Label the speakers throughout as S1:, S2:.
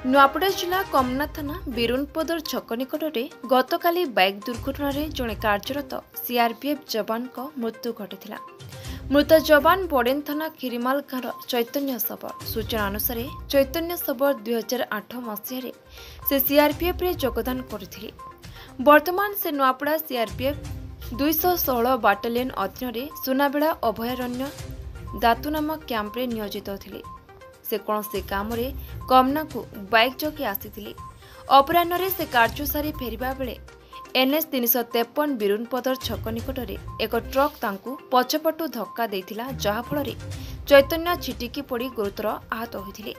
S1: नुआपड़ा जिला कमना थाना बिरुनपदर छक निकट में गतकाली बाइक दुर्घटना जड़े कार्यरत सीआरपीएफ जवान को मृत्यु घटी। मृत जवान बड़ेन थाना खिरीमाल गाँव चैतन्य सबर। सूचना अनुसार चैतन्य सबर 2008 मसीह से सीआरपीएफ रे योगदान करथिले। वर्तमान से नुआपड़ा सीआरपीएफ 216 बाटालियन अधीन सुनाबेड़ा अभयारण्य दातु नामक कैंप्रे नियोजित थिले। से कौन से काम कमना को बाइक जगे आसी अपराह से कार्य सारी फेरिबा बेले NH 353 बिरुनपदर छक निकट में एक ट्रक तांकु पछपटू धक्का देथिला, जहा फल चैतन्य छिटिकी पड़ी गुरुतर आहत होइथिले।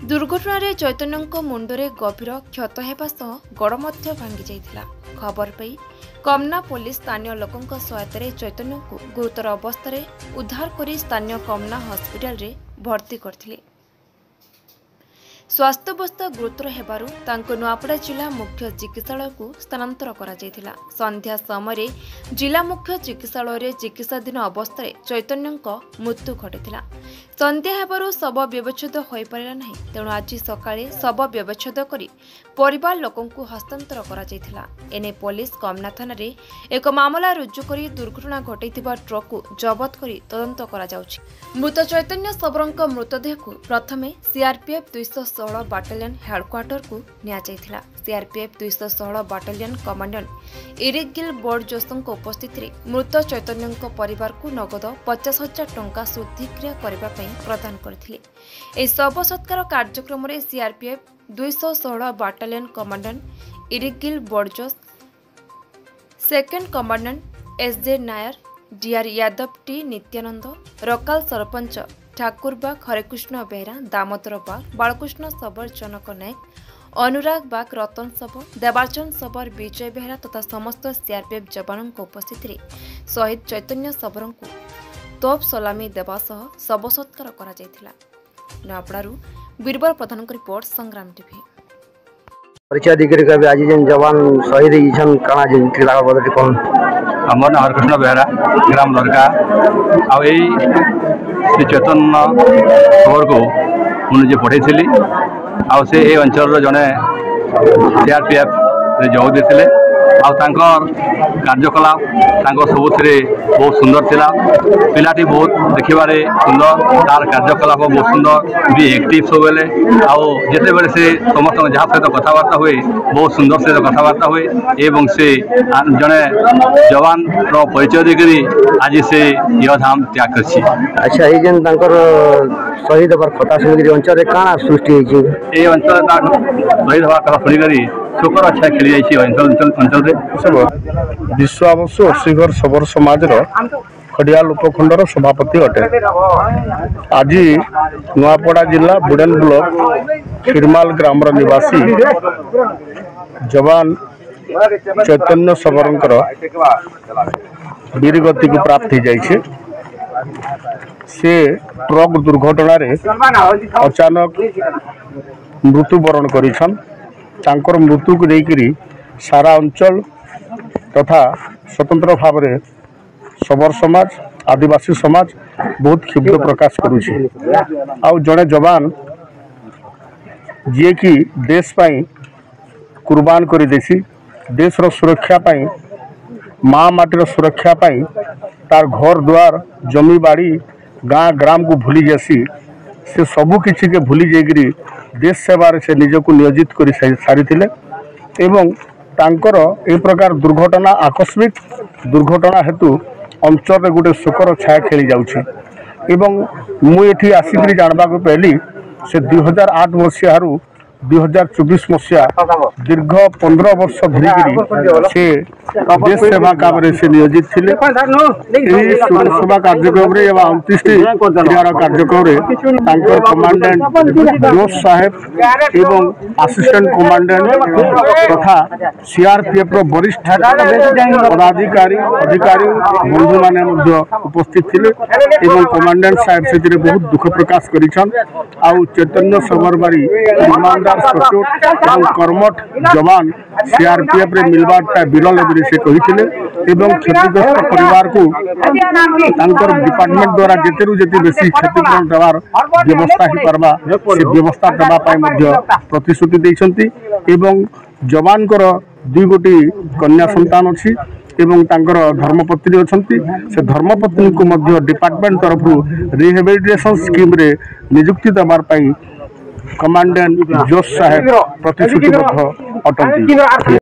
S1: दुर्घटना रे चैतन्य मुंडरे गभीर क्षत हेबा सह गड़ मध्य भांगी जाइथिला। खबर पाई कमना पुलिस स्थानीय लोकंक सहायतारे चैतन्य को गुरुतर अवस्था उद्धार करी स्थानीय कमना हॉस्पिटल रे भर्ती करथिले। स्वास्थ्यावस्था गुरुतर हेबारु तांको नुआपड़ा जिला मुख्य चिकित्सालय को स्थानांतर करा जायथिला। संध्या समय जिला मुख्य चिकित्सालय चिकित्साधीन अवस्था चैतन्य मृत्यु घटिथिला। संध्या हेबारु शव व्यवच्छेद होई पारिला नाही, तेणु आज सकाळे शव व्यवच्छेद करी परिवार लोकंकु हस्तांतर करा जायथिला। एने पुलिस कमना थाना रे एक मामला रुजु करी दुर्घटना घटैथिबा ट्रक को जबत करी तदंत करा जाउछि। मृत चैतन्य सबरंक मृतदेह को प्रथमे सीआरपीएफ 216 बाटालियन हेडक्वार्टर को निया जायथिला। सीआरपीएफ 216 बाटालियन कमांडेंट इरिगिल बोर्ड जोसंक उपस्थित रे मृत चैतन्य परिवार को नगद 50,000 टंका शुद्धिक्रिया करबा पई प्रदान करथिले। ए शव सत्कार कार्यक्रम रे सीआरपीएफ 216 बाटालियन कमांडेंट इरिगिल बोर्डजोस, second commandant SJ Nair, DR Yadav, T Nityanand, Rakal sarpanch Thakurbag, Harekrishna Behera, Damodar Bag, Balakrishna Sabar, Janak नायक, अनुराग बाग, रतन सबर, देवार्चन सबर, विजय बेहरा तथा समस्त सीआरपीएफ जवानों उपस्थित रे शहीद चैतन्य सबर को तोप सलामी देवा सह शव सत्कार करा जायथिला। नुआपड़ारू बीरबल प्रधान रिपोर्ट, संग्राम टीवी।
S2: परिचय अधिकारी का आज जन जवान शहीद इछन काना जन क्रीड़ा बदल कोन
S3: हमर नाम हरकृष्ण बेहरा, ग्राम लड़का आ श्री चैतन्य खबर को मुझे पठेली आ से ए अंचल जड़े सीआरपीएफ जोग देते कार्यकलाप सबुथे बहुत सुंदर थिला। पिलाटी बहुत देखिबारे सुंदर, तार कार्यकलाप बहुत सुंदर, भी एक्टिव सब बेले आते बेले से समस्त जहाँ सहित कथबार्ता हुए बहुत सुंदर से कथबार्ता हुए एवं से जड़े जवान परिचय देकर आज से यह धाम त्याग कर।
S2: अच्छा, ये जन शहीद हबार कथा शुणी अंचल काना सृष्टि ये
S3: अंचल शहीद हबार कथा शुणी शोकर अच्छा खेली जाइए अंचल
S4: विश्वावसु असीघर सबर समाज खड़ियाल उपखंडर सभापति अटे। आज नुआपड़ा जिला बुडेन ब्लॉक खिरमाल ग्राम निवासी जवान चैतन्य सबरंकर वीरगति को प्राप्त हो जाइए। से ट्रक दुर्घटना रे अचानक मृत्युवरण करिछन। तांकर मृत्यु को लेकर सारा अंचल तथा स्वतंत्र भाव में सबर समाज, आदिवासी समाज बहुत क्षुब्ध प्रकाश करुछि। आउ जड़े जवान जी कि देश पाई कुर्बान कर देसी, देश रो सुरक्षा पाई, माँ माटीर सुरक्षा पाई तार घर द्वार जमी बाड़ी गाँ ग्राम को भूली जासी, से सबू किसी के भूली जाइकरी देश सेवार से निजको नियोजित कर सारी एवं तांकर ए प्रकार दुर्घटना आकस्मिक दुर्घटना हेतु अंचल गोटे शोकर छाया खेली जाउछि। एवं मुझे आसिक जानवा पाइली से 2008 मसीह 2024 मसीहा दीर्घ 15 वर्ष धरिकी से देश सेवा काम से नियोजित थिले। सेवा कार्यक्रम रे 29 क्रियार कार्यक्रम रे तांकर कमांडेंट जोश साहेब एवं असिस्टेंट कमांडेंट तथा सीआरपीएफ रो वरिष्ठ पदाधिकारी अधिकारी बंधु माने उपस्थित थिले एवं कमांडेंट साहेब से बहुत दुख प्रकाश करिछन। आ चैतन्य सबरबारी ईमानदार हवलदार सचोट और कर्मठ जवान सीआरपीएफ रे मिलवाटा विरल बोली से कहिथिले एवं क्षतिग्रस्त परिवार को तांकर डिपार्टमेंट द्वारा जेतेरु जेते बेसी क्षतिपूरण देवार व्यवस्था ही परबा से व्यवस्था देबा पाई मध्य प्रतिश्रुति दैछंती एवं जवान कर 2 गोटी कन्या संतान अछि एवं तांकर धर्मपत्नी अछंती से धर्मपत्नी को मध्य डिपार्टमेंट तरफ रिहेबिलिटेशन स्कीम रे नियुक्ति देबार पाई कमांडेंट जोश साहेब प्रतिश्रुतिबद्ध अटंती।